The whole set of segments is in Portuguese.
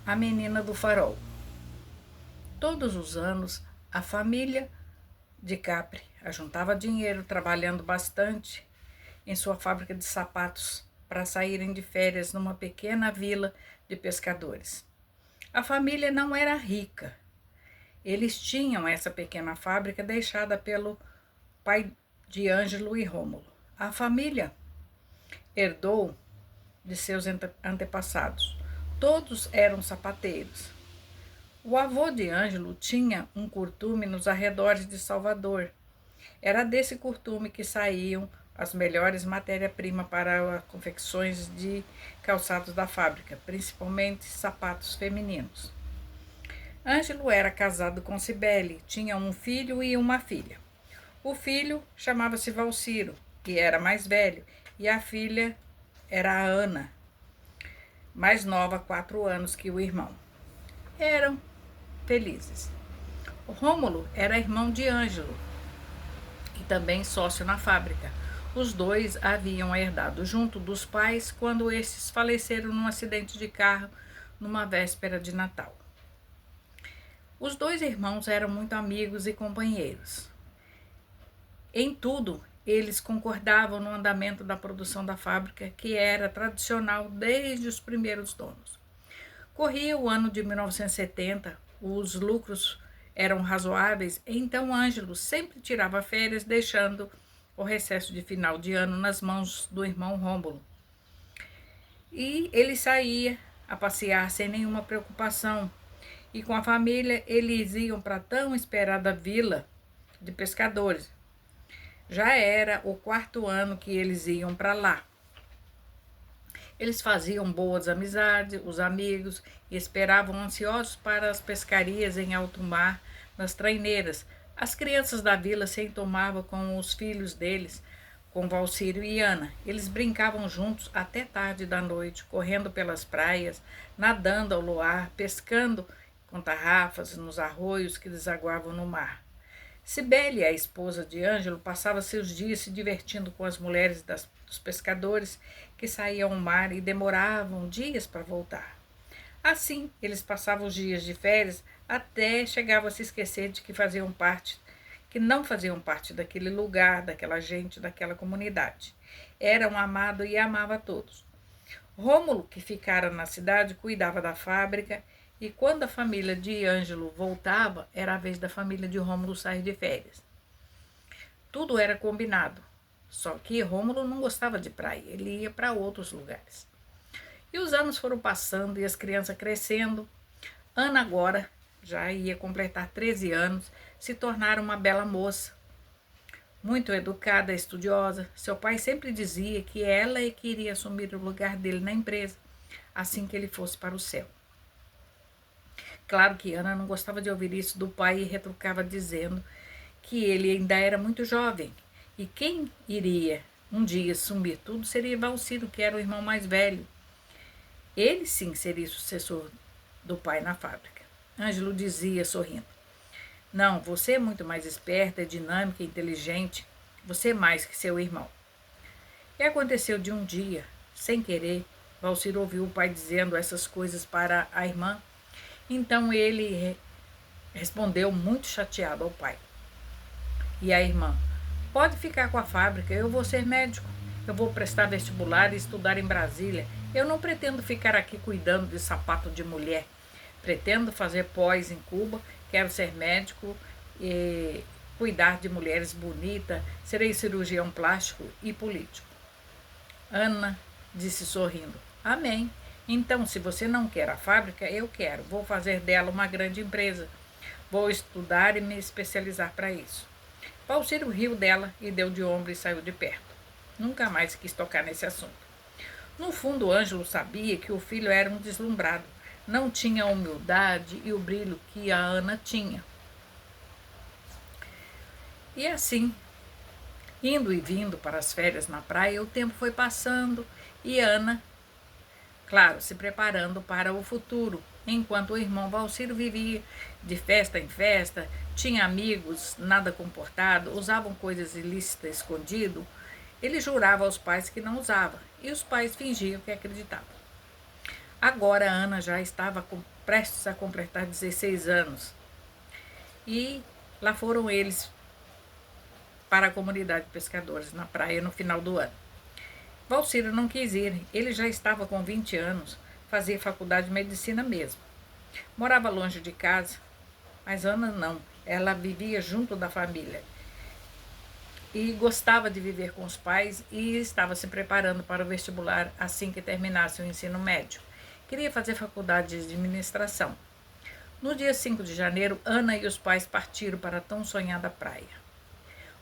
A menina do farol. Todos os anos, a família de Capri ajuntava dinheiro trabalhando bastante em sua fábrica de sapatos para saírem de férias numa pequena vila de pescadores. A família não era rica. Eles tinham essa pequena fábrica deixada pelo pai de Ângelo e Rômulo. A família herdou de seus antepassados. Todos eram sapateiros. O avô de Ângelo tinha um curtume nos arredores de Salvador. Era desse curtume que saíam as melhores matérias-primas para as confecções de calçados da fábrica, principalmente sapatos femininos. Ângelo era casado com Cibele, tinha um filho e uma filha. O filho chamava-se Valciro, que era mais velho, e a filha era a Ana, mais nova, 4 anos que o irmão. Eram felizes. O Rômulo era irmão de Ângelo e também sócio na fábrica. Os dois haviam herdado junto dos pais quando estes faleceram num acidente de carro numa véspera de Natal. Os dois irmãos eram muito amigos e companheiros. Em tudo, eles concordavam no andamento da produção da fábrica, que era tradicional desde os primeiros donos. Corria o ano de 1970, os lucros eram razoáveis, então Ângelo sempre tirava férias, deixando o recesso de final de ano nas mãos do irmão Rômulo. E ele saía a passear sem nenhuma preocupação, e com a família eles iam para a tão esperada vila de pescadores. Já era o 4º ano que eles iam para lá. Eles faziam boas amizades, os amigos, e esperavam ansiosos para as pescarias em alto mar, nas traineiras. As crianças da vila se entomavam com os filhos deles, com Valcírio e Ana. Eles brincavam juntos até tarde da noite, correndo pelas praias, nadando ao luar, pescando com tarrafas nos arroios que desaguavam no mar. Cibele, a esposa de Ângelo, passava seus dias se divertindo com as mulheres dos pescadores que saíam ao mar e demoravam dias para voltar. Assim, eles passavam os dias de férias até chegavam a se esquecer de que não faziam parte daquele lugar, daquela gente, daquela comunidade. Eram amados e amava a todos. Rômulo, que ficara na cidade, cuidava da fábrica, e quando a família de Ângelo voltava, era a vez da família de Rômulo sair de férias. Tudo era combinado, só que Rômulo não gostava de praia, ele ia para outros lugares. E os anos foram passando e as crianças crescendo. Ana agora já ia completar 13 anos, se tornara uma bela moça. Muito educada, estudiosa, seu pai sempre dizia que ela é que iria assumir o lugar dele na empresa, assim que ele fosse para o céu. Claro que Ana não gostava de ouvir isso do pai e retrucava dizendo que ele ainda era muito jovem e quem iria um dia assumir tudo seria Valciro, que era o irmão mais velho. Ele sim seria sucessor do pai na fábrica. Ângelo dizia sorrindo: não, você é muito mais esperta, é dinâmica, inteligente, você é mais que seu irmão. E aconteceu de um dia, sem querer, Valciro ouviu o pai dizendo essas coisas para a irmã. Então ele respondeu muito chateado ao pai. E a irmã: pode ficar com a fábrica, eu vou ser médico. Eu vou prestar vestibular e estudar em Brasília. Eu não pretendo ficar aqui cuidando de sapato de mulher. Pretendo fazer pós em Cuba, quero ser médico e cuidar de mulheres bonitas, serei cirurgião plástico e político. Ana disse sorrindo: amém. Então, se você não quer a fábrica, eu quero. Vou fazer dela uma grande empresa. Vou estudar e me especializar para isso. Valciro riu dela e deu de ombro e saiu de perto. Nunca mais quis tocar nesse assunto. No fundo, Ângelo sabia que o filho era um deslumbrado. Não tinha a humildade e o brilho que a Ana tinha. E assim, indo e vindo para as férias na praia, o tempo foi passando e Ana, claro, se preparando para o futuro, enquanto o irmão Valciro vivia de festa em festa, tinha amigos nada comportados, usavam coisas ilícitas escondido. Ele jurava aos pais que não usava, e os pais fingiam que acreditavam. Agora a Ana já estava prestes a completar 16 anos e lá foram eles para a comunidade de pescadores na praia no final do ano. Valciro não quis ir, ele já estava com 20 anos, fazia faculdade de medicina mesmo. Morava longe de casa, mas Ana não, ela vivia junto da família e gostava de viver com os pais e estava se preparando para o vestibular assim que terminasse o ensino médio. Queria fazer faculdade de administração. No dia 5 de janeiro, Ana e os pais partiram para a tão sonhada praia.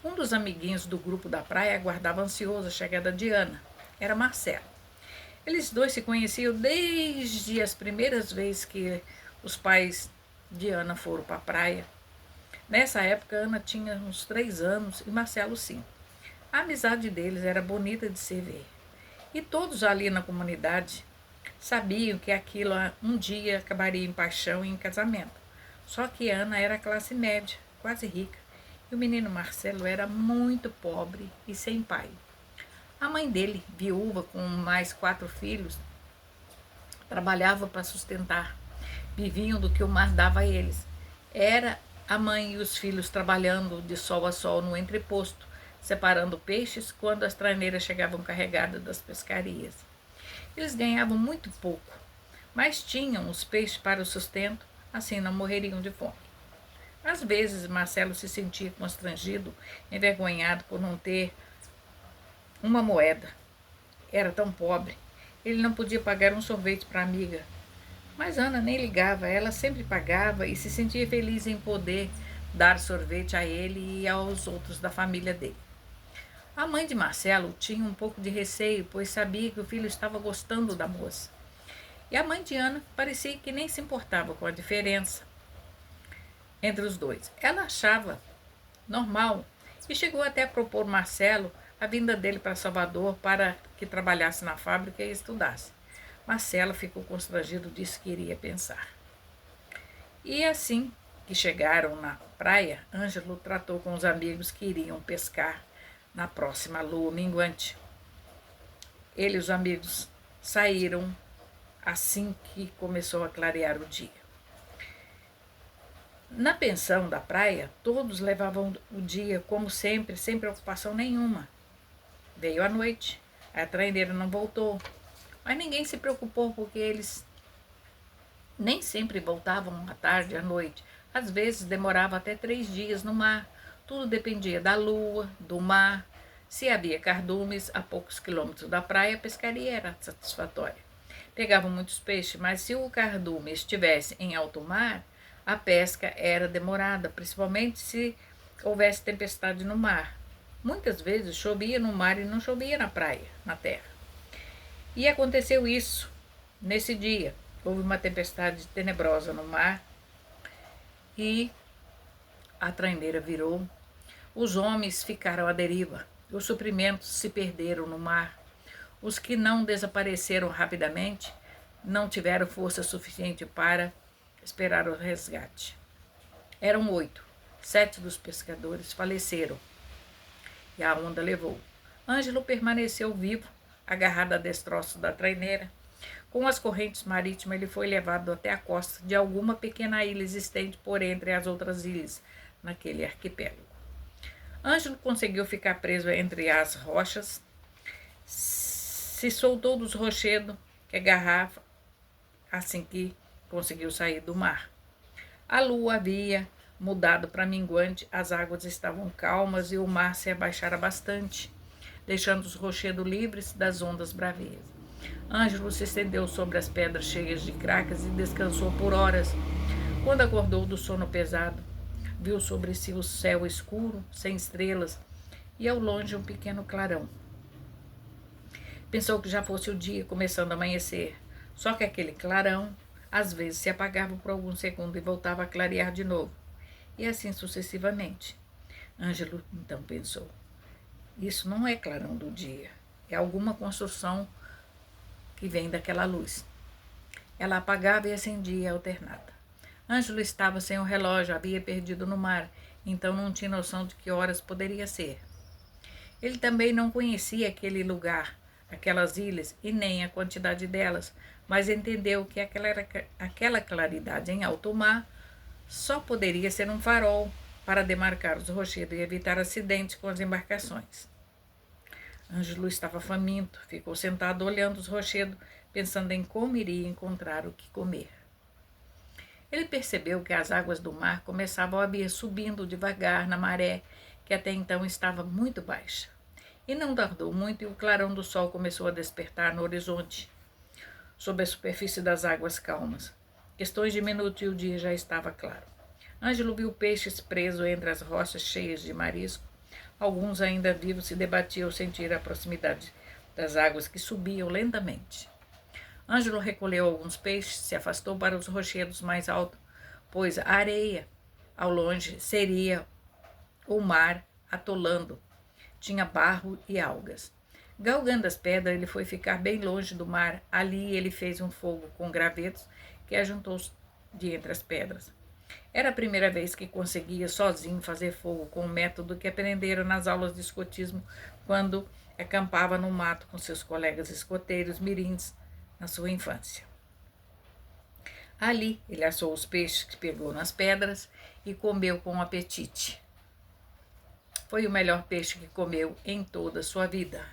Um dos amiguinhos do grupo da praia aguardava ansioso a chegada de Ana. Era Marcelo. Eles dois se conheciam desde as primeiras vezes que os pais de Ana foram para a praia. Nessa época, Ana tinha uns 3 anos e Marcelo 5. A amizade deles era bonita de se ver. E todos ali na comunidade sabiam que aquilo um dia acabaria em paixão e em casamento. Só que Ana era classe média, quase rica, e o menino Marcelo era muito pobre e sem pai. A mãe dele, viúva com mais 4 filhos, trabalhava para sustentar. Viviam do que o mar dava a eles. Era a mãe e os filhos trabalhando de sol a sol no entreposto, separando peixes quando as traneiras chegavam carregadas das pescarias. Eles ganhavam muito pouco, mas tinham os peixes para o sustento, assim não morreriam de fome. Às vezes, Marcelo se sentia constrangido, envergonhado por não ter uma moeda. Era tão pobre. Ele não podia pagar um sorvete para a amiga. Mas Ana nem ligava, ela sempre pagava e se sentia feliz em poder dar sorvete a ele e aos outros da família dele. A mãe de Marcelo tinha um pouco de receio, pois sabia que o filho estava gostando da moça. E a mãe de Ana parecia que nem se importava com a diferença entre os dois. Ela achava normal e chegou até a propor Marcelo a vinda dele para Salvador para que trabalhasse na fábrica e estudasse. Marcelo ficou constrangido, disse que iria pensar. E assim que chegaram na praia, Ângelo tratou com os amigos que iriam pescar na próxima lua minguante. Ele e os amigos saíram assim que começou a clarear o dia. Na pensão da praia, todos levavam o dia como sempre, sem preocupação nenhuma. Veio a noite, a traindeira não voltou, mas ninguém se preocupou porque eles nem sempre voltavam à tarde, à noite. Às vezes demorava até 3 dias no mar. Tudo dependia da lua, do mar. Se havia cardumes a poucos quilômetros da praia, a pescaria era satisfatória. Pegavam muitos peixes, mas se o cardume estivesse em alto mar, a pesca era demorada, principalmente se houvesse tempestade no mar. Muitas vezes chovia no mar e não chovia na praia, na terra. E aconteceu isso nesse dia. Houve uma tempestade tenebrosa no mar e a traineira virou. Os homens ficaram à deriva. Os suprimentos se perderam no mar. Os que não desapareceram rapidamente não tiveram força suficiente para esperar o resgate. Eram 8. 7 dos pescadores faleceram e a onda levou. Ângelo permaneceu vivo, agarrado a destroços da traineira. Com as correntes marítimas, ele foi levado até a costa de alguma pequena ilha existente por entre as outras ilhas naquele arquipélago. Ângelo conseguiu ficar preso entre as rochas, se soltou dos rochedos que agarrava assim que conseguiu sair do mar. A lua havia mudado para minguante, as águas estavam calmas e o mar se abaixara bastante, deixando os rochedos livres das ondas bravias. Ângelo se estendeu sobre as pedras cheias de cracas e descansou por horas. Quando acordou do sono pesado, viu sobre si o céu escuro, sem estrelas, e ao longe um pequeno clarão. Pensou que já fosse o dia começando a amanhecer, só que aquele clarão às vezes se apagava por alguns segundos e voltava a clarear de novo, e assim sucessivamente. Ângelo então pensou, isso não é clarão do dia, é alguma construção que vem daquela luz. Ela apagava e acendia alternada. Ângelo estava sem o relógio, havia perdido no mar, então não tinha noção de que horas poderia ser. Ele também não conhecia aquele lugar, aquelas ilhas e nem a quantidade delas, mas entendeu que aquela claridade em alto mar só poderia ser um farol para demarcar os rochedos e evitar acidentes com as embarcações. Ângelo estava faminto, ficou sentado olhando os rochedos, pensando em como iria encontrar o que comer. Ele percebeu que as águas do mar começavam a vir subindo devagar na maré, que até então estava muito baixa. E não tardou muito e o clarão do sol começou a despertar no horizonte, sob a superfície das águas calmas. Questões de minutos e o dia já estava claro. Ângelo viu peixes presos entre as rochas cheias de marisco. Alguns ainda vivos se debatiam ao sentir a proximidade das águas que subiam lentamente. Ângelo recolheu alguns peixes, se afastou para os rochedos mais altos, pois a areia, ao longe, seria o mar atolando. Tinha barro e algas. Galgando as pedras, ele foi ficar bem longe do mar. Ali ele fez um fogo com gravetos que ajuntou de entre as pedras. Era a primeira vez que conseguia sozinho fazer fogo com o método que aprendera nas aulas de escotismo quando acampava no mato com seus colegas escoteiros mirins na sua infância. Ali ele assou os peixes que pegou nas pedras e comeu com apetite. Foi o melhor peixe que comeu em toda a sua vida.